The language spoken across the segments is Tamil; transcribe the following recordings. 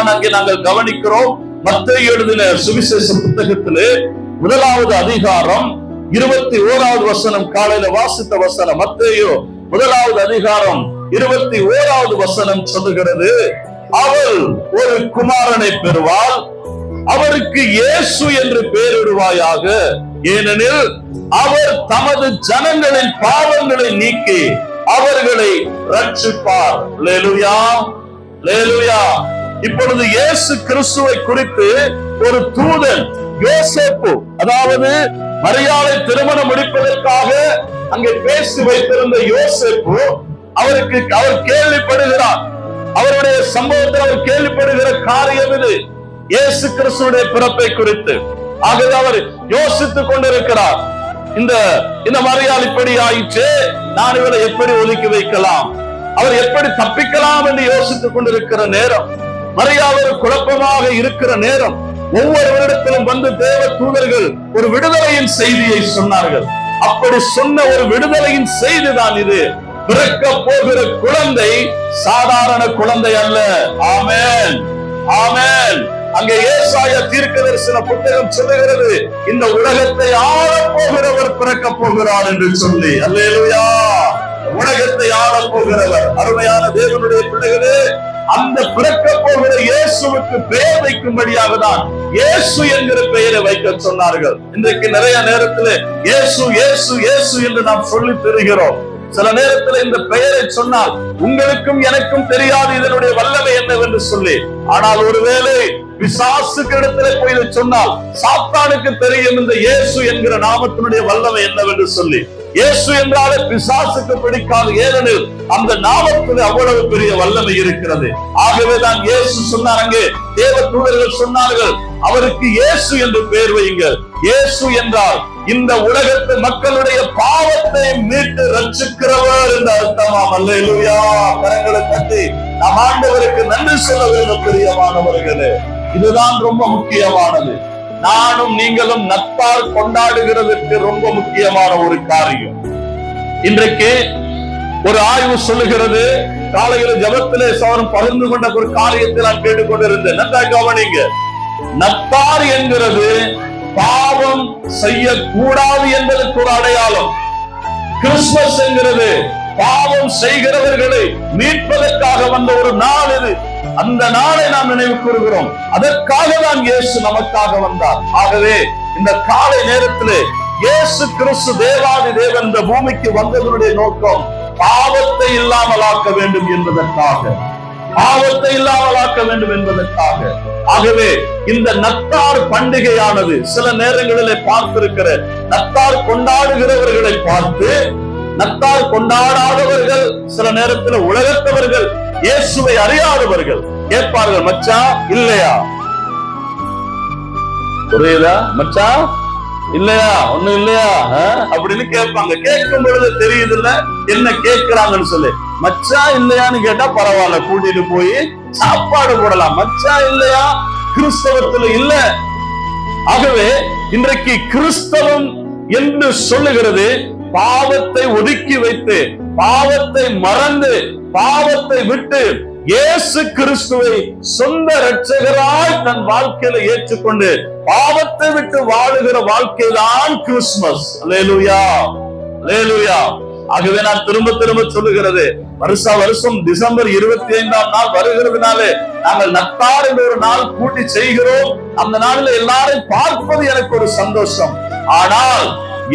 தான் அங்கே நாங்கள் கவனிக்கிறோம். மத்தேயு எழுதின சுவிசேஷ புத்தகத்திலே 1வது அதிகாரம் 21வது வசனம், காலையில வாசித்த வசனம். மத்தேயு 1வது அதிகாரம் 21வது வசனம் சொல்லுகிறது, அவள் ஒரு குமாரனை பெறுவாள், அவருக்கு இயேசு என்று பெயரிடுவாயாக, ஏனெனில் அவர் தமது ஜனங்களின் பாவங்களை நீக்கி அவர்களை ரட்சிப்பார். அல்லேலூயா, அல்லேலூயா. இப்பொழுது இயேசு கிறிஸ்துவை குறித்து ஒரு தூதன் யோசேப்பு, அதாவது மரியாதை திருமணம் முடிப்பதற்காக அங்கே பேசி வைத்திருந்த யோசேப்பு, அவர் கேள்விப்படுகிறார். அவருடைய சம்பவத்தில் அவர் கேள்விப்படுகிற காரியம் இது, இயேசு கிறிஸ்துடைய பிறப்பை குறித்து. ஆகவே அவர் யோசித்துக் கொண்டிருக்கிறார். இந்த மரியாதை இப்படி ஆயிற்று, நான் இவரை எப்படி ஒதுக்கி வைக்கலாம், அவர் எப்படி தப்பிக்கலாம் என்று யோசித்துக் கொண்டிருக்கிற நேரம், மரியாதை குழப்பமாக இருக்கிற நேரம், ஒவ்வொரு வருடத்திலும் வந்து தேவ தூதர்கள் ஒரு விடுதலையின் செய்தியை சொன்னார்கள். அப்படி சொன்ன ஒரு விடுதலையின் செய்தி தான் இது. பிறக்க போகிற குழந்தை சாதாரண குழந்தை அல்ல. ஆமென், ஆமென். அங்கே ஏசாயா தீர்க்கதரிசன புத்தகம் சொல்லுகிறது, இந்த உலகத்தை ஆளப் போகிறவர் பிறக்க போகிறார் என்று சொல்லி. அல்லேலூயா. உலகத்தை ஆளப் போகிறவர். அருமையான தேவனுடைய பிள்ளைகளே, அந்த பிறக்க போகிற இயேசுவுக்கு பெயர் வைக்கும்படியாக தான் இயேசு என்கிற பெயரை வைக்க சொன்னார்கள். இன்றைக்கு நிறைய நேரத்தில் இயேசு இயேசு இயேசு என்று நாம் சொல்லி பெறுகிறோம். சில நேரத்தில் இந்த பெயரை சொன்னால் உங்களுக்கும் எனக்கும் தெரியாது இதனுடைய வல்லமை என்னவென்று சொல்லி. ஆனால் ஒருவேளை பிசாசுக்கு இடத்துல போய் இதை சொன்னால் சாத்தானுக்கு தெரியும் இந்த இயேசு என்கிற நாமத்தினுடைய வல்லமை என்னவென்று சொல்லி. இயேசு என்றாலே பிசாசுக்கு பிடிக்காது, ஏனெனில் அந்த நாமத்தில் அவ்வளவு பெரிய வல்லமை இருக்கிறது. ஆகவேதான் இயேசு சொன்னார், அங்கே தேவ தூதர்கள் சொன்னார்கள், அவருக்கு இயேசு என்று பெயர் வையுங்கள். இயேசு என்றால் இந்த உலகத்து மக்களுடைய பாவத்தை மீட்டு ரட்சிக்கிறவர் என்று அர்த்தமாம். அல்லேலூயா. கரங்களை தட்டி நாம் ஆண்டவருக்கு நன்றி சொல்ல வேண்டும். பிரியமானவர்களே, இதுதான் ரொம்ப முக்கியமானது. நானும் நீங்களும் நத்தார் கொண்டாடுகிறதுக்கு ரொம்ப முக்கியமான ஒரு காரியம். இன்றைக்கு ஒரு ஆய்வு சொல்லுகிறது, காலையில் ஜபத்திலே சவரம் பகிர்ந்து கொண்ட ஒரு காரியத்தை நான் கேட்டுக்கொண்டிருந்தேன். நன்றா கவனிங்க. நத்தார் என்கிறது பாவம் செய்யக்கூடாது என்பதற்கு ஒரு அடையாளம். கிறிஸ்துமஸ் என்கிறது பாவம் செய்கிறவர்களை மீட்பதற்காக வந்த ஒரு நாள் இது. அந்த நாளை நாம் நினைவு கூறுகிறோம். அதற்காக தான் இயேசு நமக்காக வந்தார். ஆகவே இந்த காலை நேரத்திலே இயேசு கிறிஸ்து தேவாதி தேவன் இந்த பூமிக்கு வந்ததனுடைய நோக்கம் பாவத்தை இல்லாமலாக்க வேண்டும் என்பதற்காக, பாவத்தை இல்லாமலாக்க வேண்டும் என்பதற்காக. ஆகவே இந்த நத்தார் பண்டிகையானது சில நேரங்களிலே பார்த்திருக்கிற நத்தார் கொண்டாடுகிறவர்களை பார்த்து, நத்தார் கொண்டாடாதவர்கள், சில நேரத்தில் உலகத்தவர்கள், இயேசுவை அறியாதவர்கள் கேட்பார்கள், மச்சா இல்லையா? புரியுதா? மச்சா இல்லையா? ஒண்ணும் இல்லையா அப்படின்னு கேட்பாங்க. கேட்கும் பொழுது தெரியுது இல்ல என்ன கேட்கிறாங்கன்னு சொல்லி. மச்சா இல்லையான்னு கேட்டா பரவாயில்ல, கூட்டிட்டு போய் சாப்பாடு போடலாம். மச்சா இல்லையா? கிறிஸ்தவத்துல இல்ல. ஆகவே இன்றைக்கு கிறிஸ்தவம் என்று சொல்லுகிறது பாவத்தை ஒதுக்கி வைத்து, பாவத்தை மறந்து, பாவத்தை விட்டு இயேசு கிறிஸ்துவை சொந்த இரட்சகராய் தன் வாழ்க்கையில ஏற்றுக்கொண்டு பாவத்தை விட்டு வாழுகிற வாழ்க்கைதான் கிறிஸ்துமஸ். அல்லேலூயா, அல்லேலூயா. ஆகவே நான் திரும்ப திரும்ப சொல்லுகிறது, வருஷம் டிசம்பர் 25ஆம் நாள் வருகிறதுனாலே நாங்கள் நத்தார் என்ற ஒரு நாள் கூட்டி செய்கிறோம். அந்த நாளில் எல்லாரையும் பார்ப்பது எனக்கு ஒரு சந்தோஷம். ஆனால்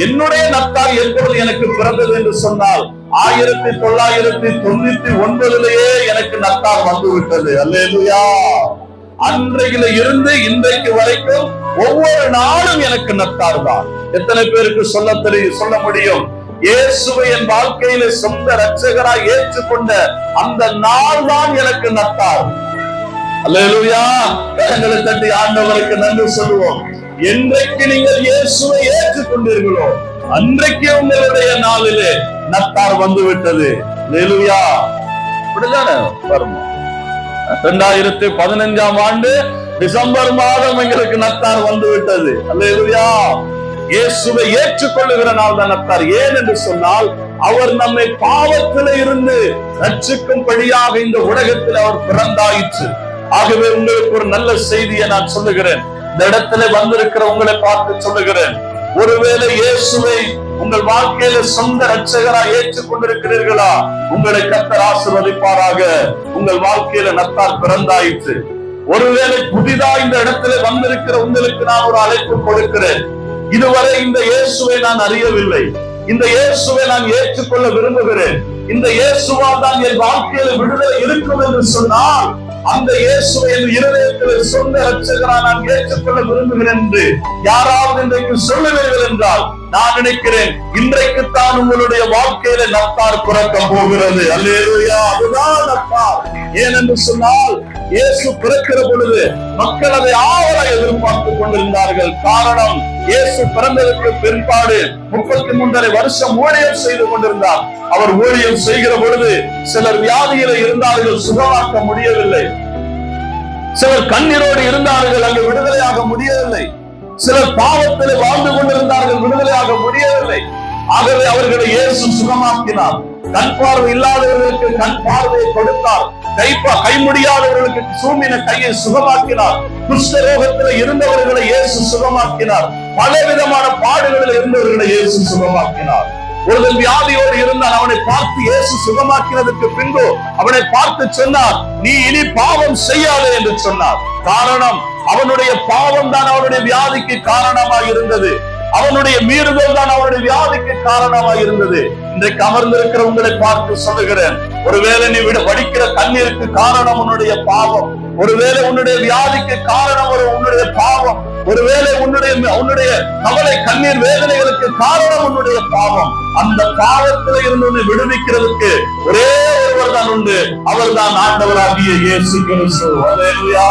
என்னுடைய நத்தார் எப்பொழுது எனக்கு பிறந்தது என்று சொன்னால் 1999 எனக்கு நத்தார் வந்துவிட்டது. அல்லேலூயா. அன்றையில இருந்து இன்றைக்கு வரைக்கும் ஒவ்வொரு நாளும் எனக்கு நத்தார் தான். எத்தனை பேருக்கு சொல்ல முடியும்? இயேசுவை என் வாழ்க்கையில சொந்த இரட்சகராய் ஏற்றுக்கொண்ட அந்த நாள் தான் எனக்கு நத்தார். அல்லேலூயா. கரங்களை தட்டி ஆண்டவருக்கு நன்றி சொல்லுவோம். என்றைக்கு நீங்கள் இயேசுவை ஏற்றுக்கொண்டீர்களோ அன்றைக்கு உங்களுடைய நாளிலே நத்தார் வந்து விட்டது. அல்லேலூயா. அப்படிதானே? 2015ஆம் ஆண்டு டிசம்பர் மாதம் எங்களுக்கு நத்தார் வந்து விட்டது. அல்லேலூயா. இயேசுவை ஏற்றுக்கொள்ளுகிற நாள் தான் நத்தார். ஏன் என்று சொன்னால் அவர் நம்மை பாவத்தில இருந்து ரட்சிக்கும்படியாக இந்த உலகத்தில் அவர் பிறந்தாயிற்று. ஆகவே உங்களுக்கு ஒரு நல்ல செய்தியை நான் சொல்லுகிறேன். இந்த இடத்துல வந்திருக்கிற உங்களை பார்த்து சொல்லுகிறேன், ஒருவேளை இயேசுவை உங்கள் வாழ்க்கையில சொந்த ரட்சகராய் ஏற்றுக்கொண்டிருக்கிறீர்களா? உங்களை கர்த்தர் ஆசீர்வதிப்பாராக. உங்கள் வாழ்க்கையில நத்தார் பிறந்தாயிற்று. ஒருவேளை புதிதா இந்த இடத்துல வந்திருக்கிற உங்களுக்கு நான் ஒரு அழைப்பு கொடுக்கிறேன். இதுவரை இந்த இயேசுவை நான் அறியவில்லை, இந்த இயேசுவை நான் ஏற்றுக்கொள்ள விரும்புகிறேன், இந்த இயேசுவால் தான் என் வாழ்க்கையில விடுதலை இருக்கும் என்று சொன்னால் அந்த இயேசுவை என் இருதயத்தில் சொந்த ரட்சகரா நான் ஏற்றுக்கொள்ள விரும்புகிறேன் என்று யாராவது இன்றைக்கு சொல்லுவீர்கள் என்றால் நான் நினைக்கிறேன், இன்றைக்குத்தான் உங்களுடைய வாழ்க்கையில நத்தார் பிறக்க போகிறது. அல்லேலூயா, அதுதான் நத்தார். ஏனென்று சொன்னால் இயேசு பிறக்கிற பொழுது மக்கள் அதை ஆவலாய் எதிர்பார்த்துக் கொண்டிருந்தார்கள். காரணம், இயேசு பிறந்ததற்கு பிற்பாடு 33 வருஷம் ஊழியம் செய்து கொண்டிருந்தார். அவர் ஊழியம் செய்கிற பொழுது சிலர் வியாதியில இருந்தார்கள், சுகமாக்க முடியவில்லை. சிலர் கண்ணீரோடு இருந்தார்கள், அங்கு விடுதலையாக முடியவில்லை. சிலர் பாவத்திலே வாழ்ந்து கொண்டிருந்தார்கள், விடுதலையாக முடியவில்லை. ஆகவே அவர்களை இயேசு சுகமாக்கினார். கண் பார்வை இல்லாதவர்களுக்கு கண் பார்வையை கொடுத்தார். கை முடியாதவர்களுக்கு சூமின கையை சுகமாக்கினார். குஷ்ட ரோகத்தில் இருந்தவர்களை இயேசு சுகமாக்கினார். பல விதமான பாடுகளில் இருந்தவர்களை இயேசு சுகமாக்கினார். ஒருவன் வியாதியோடு இருந்தான், அவனை பார்த்து இயேசு சுகமாக்கினதுக்கு பின்பு அவனை பார்த்து சொன்னார், நீ இனி பாவம் செய்யாதே என்று சொன்னார். காரணம், அவனுடைய பாவம் தான் அவனுடைய வியாதிக்கு காரணமாக இருந்தது. அவனுடைய மீறுதல் தான் அவனுடைய வியாதிக்கு காரணமாக இருந்தது. இன்றைக்கு அமர்ந்திருக்கிற உங்களை பார்த்து சொல்லுகிறேன், ஒருவேளை நீ வடிக்கிற கண்ணீருக்கு காரணம் உன்னுடைய பாவம், ஒருவேளை உன்னுடைய வியாதிக்கு காரணம் உன்னுடைய பாவம், ஒருவேளை உன்னுடைய கவலை கண்ணீர் வேதனைகளுக்கு காரணம் உன்னுடைய பாவம். அந்த பாவத்தில் இருந்து உன்னை விடுவிக்கிறதுக்கு ஒரே ஒருவர் தான் உண்டு, அவர் தான் ஆண்டவராகிய இயேசு கிறிஸ்து. அல்லேலூயா.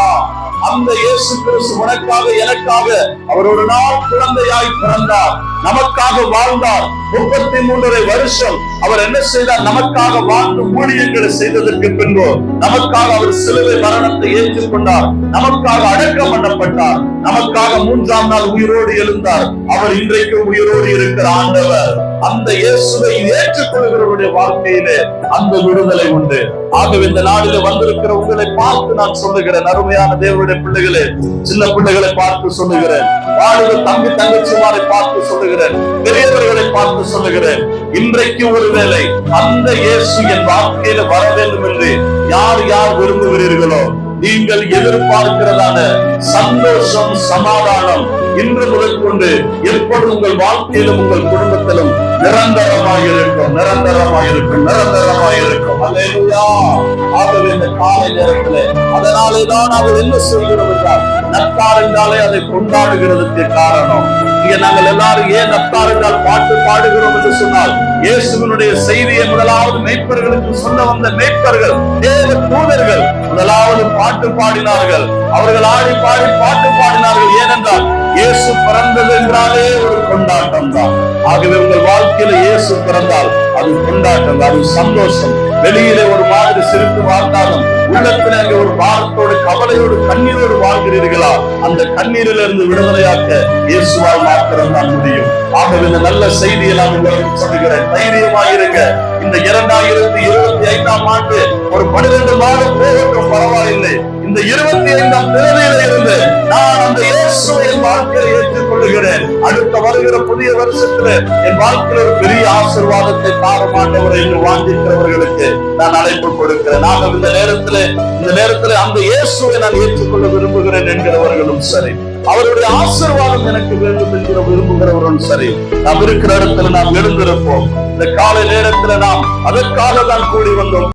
அந்த இயேசு கிறிஸ்து உனக்காக எனக்காக அவர் ஒரு நாள் குழந்தையாய் பிறந்தார், நமக்காக வாழ்ந்தார். 33 வருஷம் அவர் என்ன செய்தார்? நமக்காக வாழ்ந்து ஊழியங்களை செய்ததற்கு பின்பு நமக்காக அவர் சிலுவை மரணத்தை ஏற்றுக்கொண்டார், நமக்காக அடக்கம் பண்ணப்பட்டார், நமக்காக 3ஆம் நாள் உயிரோடு எழுந்தார். அவர் இன்றைக்கு உயிரோடு இருக்கிற ஆண்டவர். அந்த இயேசுவை ஏற்றுக்கொள்கிறவருடைய வாழ்க்கையிலே அந்த விடுதலை உண்டு. ஆகவே இந்த நாளிலே வந்திருக்கிற உங்களை பார்த்து நான் சொல்லுகிறேன், அருமையான தேவனுடைய பிள்ளைகளே, சின்ன பிள்ளைகளை பார்த்து சொல்லுகிறேன், வாழுகிற தம்பி தங்கச்சிமாரை பார்த்து சொல்லுகிறேன், பெரியவர்களை பார்த்து சொல்லுகிறேன், இன்றைக்கு ஒருவேளை அந்த இயேசு என் வாழ்க்கையில வர வேண்டும் என்று யார் யார் விரும்புகிறீர்களோ, நீங்கள் எதிர்பார்க்கிறதான சந்தோஷம் சமாதானம் இன்று முதல் கொண்டு எப்பொழுது உங்கள் வாழ்க்கையிலும் உங்கள் குடும்பத்திலும் நிரந்தரமாக இருக்கும், நிரந்தரமாக இருக்கும், நிரந்தரமாக இருக்கும். அல்லேலூயா. ஆகவே இந்த காலை நேரத்திலே அதனாலேதான் அவர் என்ன செய்கிறோம் என்றால், நத்தார் என்றாலே அதை கொண்டாடுகிறதுக்கு காரணம். இங்க நாங்கள் எல்லாரும் ஏன் நத்தார் என்றால் பாட்டு பாடுகிறோம் என்று சொன்னால், இயேசுவினுடைய செய்தியை முதலாவது மேய்ப்பர்களுக்கு சொல்ல வந்த மேய்ப்பர்கள், தேவ தூதர்கள் முதலாவது பாட்டு பாடினார்கள். அவர்கள் ஆடி பாடி பாட்டு பாடினார்கள். ஏனென்றால் இயேசு பிறந்தது என்றாலே ஒரு கொண்டாட்டம் தான். ஆகவே உங்கள் வாழ்க்கையில இயேசு பிறந்தால் அது கொண்டாட்டம், அது சந்தோஷம். வெளியிலே ஒரு மாதிரி சிரித்து வாழ்ந்தாலும் உள்ளத்துல அங்கே ஒரு பாரத்தோடு கவலையோடு கண்ணீரோடு வாழ்கிறீர்களா? அந்த கண்ணீரில் இருந்து விடுதலையாக்க இயேசுவால் மாத்திரம் தான் முடியும். ஆகவே இந்த நல்ல செய்தியை நான் உங்களுக்கு சொல்லுகிறேன், தைரியமாயிருங்க. இந்த 2025ஆம் ஆண்டு ஒரு 12 மாதம் போகட்டும், பரவாயில்லை. இந்த 25ஆம் தேதியில இருந்து நான் அந்த இயேசுவை என் வாழ்க்கையை ஏற்றுக்கொள்கிறேன். அடுத்த வருகிற புதிய வருஷத்துல என் வாழ்க்கையில் ஒரு பெரிய ஆசீர்வாதத்தை தாரமாட்டவர் என்று வாஞ்சிக்கிறவர்களுக்கு நான் அழைப்பு கொடுக்கிறேன். ஆக இந்த நேரத்துல அந்த இயேசுவை நான் ஏற்றுக்கொள்ள விரும்புகிறேன் என்கிறவர்களும் சரி, அவருடைய ஆசீர்வாதம் எனக்கு வேண்டும் என்கிற விரும்புகிறவரும் சரி, நாம் இருக்கிற இடத்துல நாம் எழுந்திருப்போம். இந்த காலை நேரத்துல நாம் அதற்காக தான் கூடி வந்தோம்.